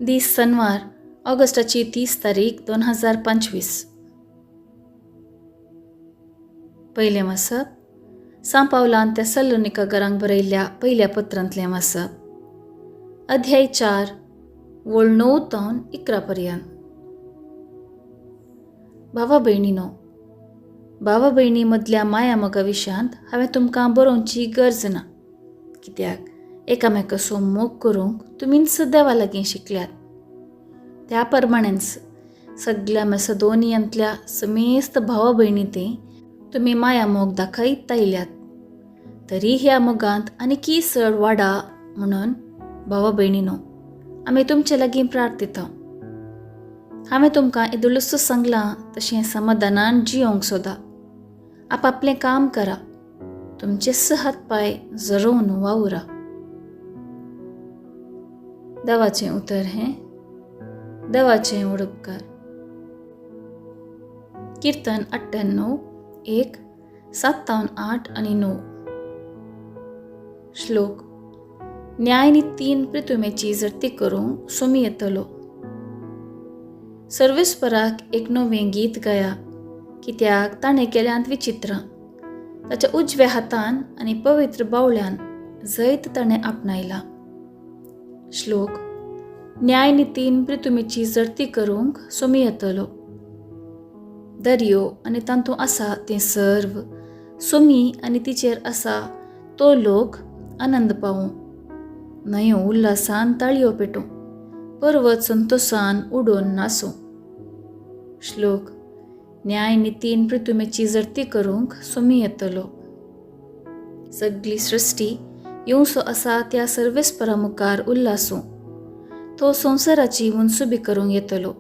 दीस शनिवार ऑगस्टाची 30 तारीख 2025. पहिले मसप सांव पावलान तेसलोनिकांक बरयल्ल्या पहिल्या पत्रांतलें मसप अध्याय 4 वोळ 9 तावन 11 पर्यंत. भावा भयणीनो, भावा भयणी मदल्या माया मोगा विशयांत हांवें तुमकां बरोवची गरज ना, कित्याक एकामेकाचो मोग करूंक तुमीच देवा लागीं शिकल्यात. त्या प्रमाणेंच सगळ्या मॅसेडोनियांतल्या समेस्त भावा भयणी ते तुमी माया मोग दाखयत आयल्यात. तरी ह्या मोगांत आनीकी चड वाडा म्हणून भावा भयणीनो, आमी तुमचे लागीं प्रार्थिता. हांवें तुमकां येदुळूच सांगलां तशें समाधानान जियोंक सोदा. आपापलें काम करा, तुमचे हात पाय जरोवन वावुरा. देवाचें उतर हें देवाचें उडपकार. कीर्तन 98 1 7-8 आणि 9. श्लोक. न्याय नितीन पृथ्वीची जडती करूंक सोमी येतलो. सर्वेस्पराक एक नवें गीत गाया, कित्याक ताणें केल्यांत विचित्रां. ताच्या उजव्या हातान आनी पवित्र बावळ्यान जैत ताणें आपणायला. श्लोक. न्याय नितीन पृथ्वीची जडती करूंक सोमी येतलो. दर्यो आनी तांतूं आसा तें सर्व, सोमी आनी तिचेर आसा तो लोक आनंद पावूं. न्हंयो उल्हासान ताळयो पेटूं, पर्वत संतोषान उडोवन नासूं. श्लोक. न्याय नितीन पृथ्वीची जडती करूंक सोमी येतलो. सगळी सृश्टी येवसो आसा त्या सर्वेस्परा मुखार उल्हासूं. तो संवसाराची मनसुबी करूंक येतलो.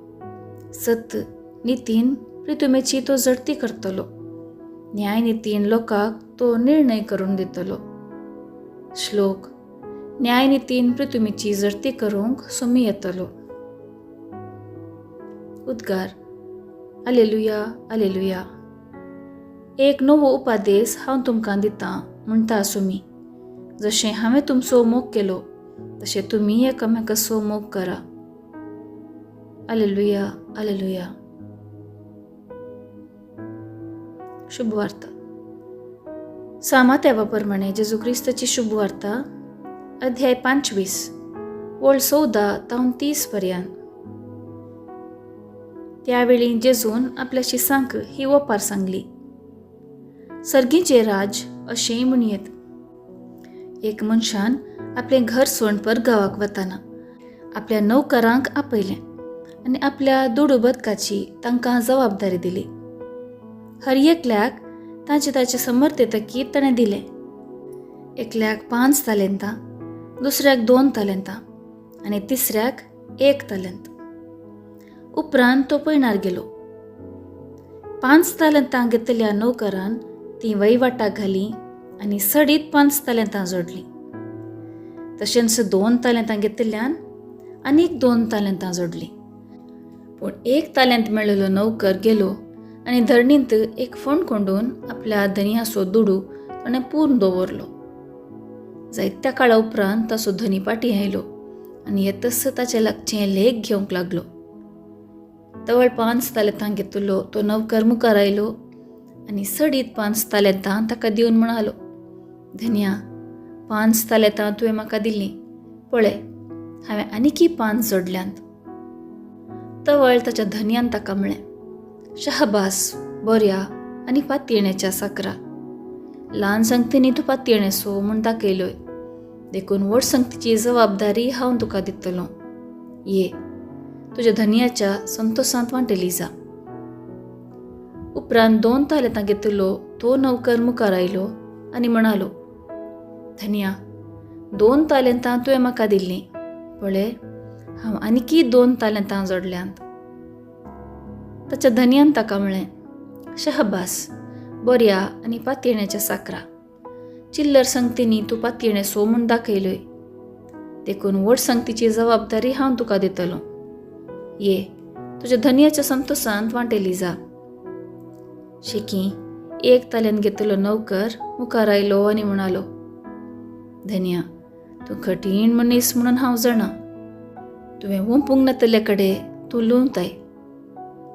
सत नितीन पृथ्वीची तो जडती करतलो. न्याय नितीन लोकांक तो निर्णय करून दितलो. श्लोक. न्याय नितीन पृथ्वीची जडती करूंक सोमी येतलो. उद्गार. आलेलुया आलेलुया. एक नवो उपादेश हांव तुमकां दितां म्हणटा सोमी. जशें हांवें तुमचो मोग केलो तशें तुमी एकामेकाचो मोग करा. आलेलुया आलेलुया. शुभवार्ता. सामात प्रमाणे जेजू क्रिस्ताची शुभवार्ता अध्याय 25 वोळ 14-30 पर्यंत. त्यावेळी जेजून आपल्या शिसांक ही ओपार सांगली. सर्गीचे राज अशें म्हणयेत. एक मनशान आपलें घर सोडून परगांवाक वताना आपल्या नौकरांक आपयलें आनी आपल्या दुडू बदकाची तांकां जबाबदारी दिली. हर एकल्याक ताचे समर्थतेकी ताणें दिलें. एकल्याक 5 तालेंतां, दुसऱ्याक 2 तालेंतां आनी तिसऱ्याक 1 तालेंत. उपरांत तो पयणार गेलो. 5 तालेंतां घेतल्या नौकरान ती वहिवाटाक घाली आनी सडीत 5 तालेंतां जोडली. तशेंच 2 तालेंतां घेतल्यान आनीक 2 तालेंतां जोडली. पूण 1 तालेंत मेळिल्लो नौकर गेलो आनी धरणींत एक फोंड कोंडून आपल्या धनियाचो दुडू ताणें पूर्ण दवरलो. जायत्या काळा उपरांत ताचो धनी पाटी आयलो आनी येतस ताचे लागचें लेख घेवंक लागलो. तवळ 5 तालेंतां घेतिल्लो तो नौकर मुखार आयलो आनी सडीत 5 तालेंतां ताका दिवन म्हणालो, धन्या, 5 तालेंतां तुवें म्हाका दिल्लीं. पळय, हांवें आनीकी 5 जोडल्यांत. तवळ ताच्या धन्यान ताका म्हळें, शाहबास, बऱ्या आनी पातयेण्याच्या साकरा. ल्हान संगतींनी तूं पातयेणेसो म्हूण दाखयलोय. देखून व्हड संगतीची जबाबदारी हांव तुका दितलों. ये, तुज्या धन्याच्या संतोषांत वांटेली जा. उपरांत 2 तालेंतां घेतिल्लो तो नौकर मुखार आयलो आनी म्हणालो, धन्या, 2 तालेंतां तुवें म्हाका दिल्लीं. पळय, हांव आनीकी 2 तालेंतां जोडल्यांत. ताच्या धन्यान ताका म्हळें, शहबास, बऱ्या आनी पातयेण्याच्या साकरा. चिल्लर संगतींनी तूं पातयेणेसो म्हूण दाखयलोय. देखून व्हड संगतीची जबाबदारी हांव तुका दितलों. ये, तुज्या धन्याच्या संतोषांत वांटेली जा. शेकी 1 तालेंत घेतिल्लो नौकर मुखार आयलो आनी म्हणालो, धन्या, तूं कठीण मनीस म्हणून हांव जाणा. तुवें ओंपूंक नातले कडेन तूं लुंवताय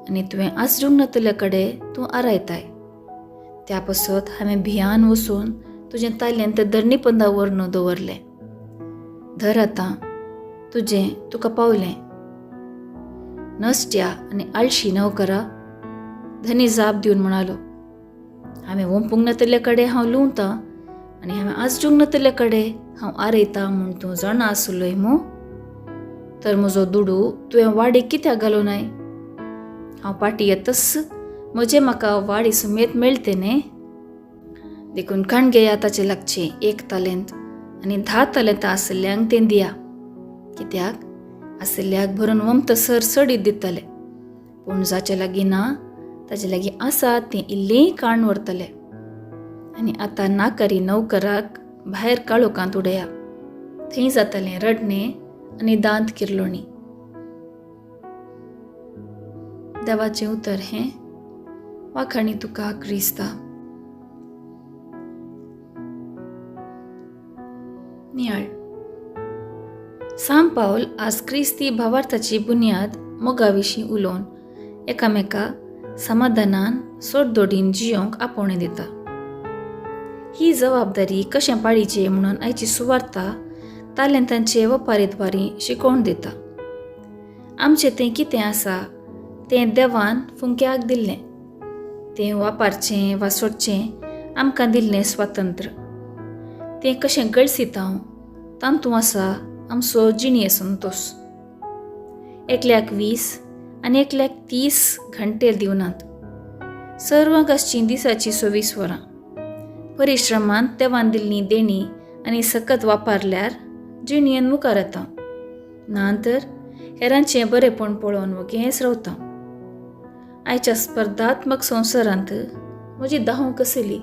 आनी तुवें आसरूंक नातले कडेन तूं आरायताय. त्या पासत हांवें भियान वचून तुजें ताल्यांत धरणी पंदा व्हरून दवरलें. धर आतां तुजें तुका पावलें. नसट्या आनी आळशी नवकरा धनी जाप दिवन म्हणालो, हांवें ओंपूंक नातले कडेन हांव लुंवतां आनी हांवें आसरूंक नातले कडेन हांव आरयतां म्हूण तूं जाणा आसलोय मू. तर म्हजो दुडू तुवें वाडीक कित्याक घालूनाय? हांव फाटीं येतस म्हजें म्हाका वाडी सुमेत मेळटे न्ही. देखून खाणगे ताचे लागचें 1 तालेंत आनी 10 तालेंतां आसल्ल्यांक तें दिया. कित्याक आसल्ल्याक भरून वमतसर सडीत दितले, पूण जाचे लागीं ना ताचे लागीं आसा तें इल्लेंय काण व्हरतले. आनी आतां नाकारी नवकराक भायर काळोखांत उडया. थंय जातलें रडणें आनी दांत किरलोणी. देवाचें उतर हें वाखाणी तुका क्रिस्ता. नियाळ. सांत पावल आज क्रिस्ती भावार्थाची बुन्याद मोगाविशीं उलोवन एकामेका समाधानान सोडदोडीन जियोंक आपोवणें दिता. ही जबाबदारी कशें पाळीचें म्हणून आयची सुवार्ता तालेंतांचे वेपारीद्वारी शिकोवन दिता. आमचें तें कितें आसा तें देवान फुंक्याक दिल्लें. तें वापारचें वा सोडचें आमकां दिल्लें स्वातंत्र्य. तें कशें गळसितांव तांतूं आसा आमचो जिणे संतोश. एकल्याक 20 आनी एकल्याक 30 घंटे दिवनात. सर्वांक आसचीं दिसाची 24 वरां. परिश्रमांत देवान दिल्लीं देणी आनी सकत वापारल्यार जिणेन मुखार येता. नातर हेरांचें बरेंपण पळोवन वगेंच रावता. आयच्या स्पर्धात्मक संवसारांत म्हजी धांव कसली.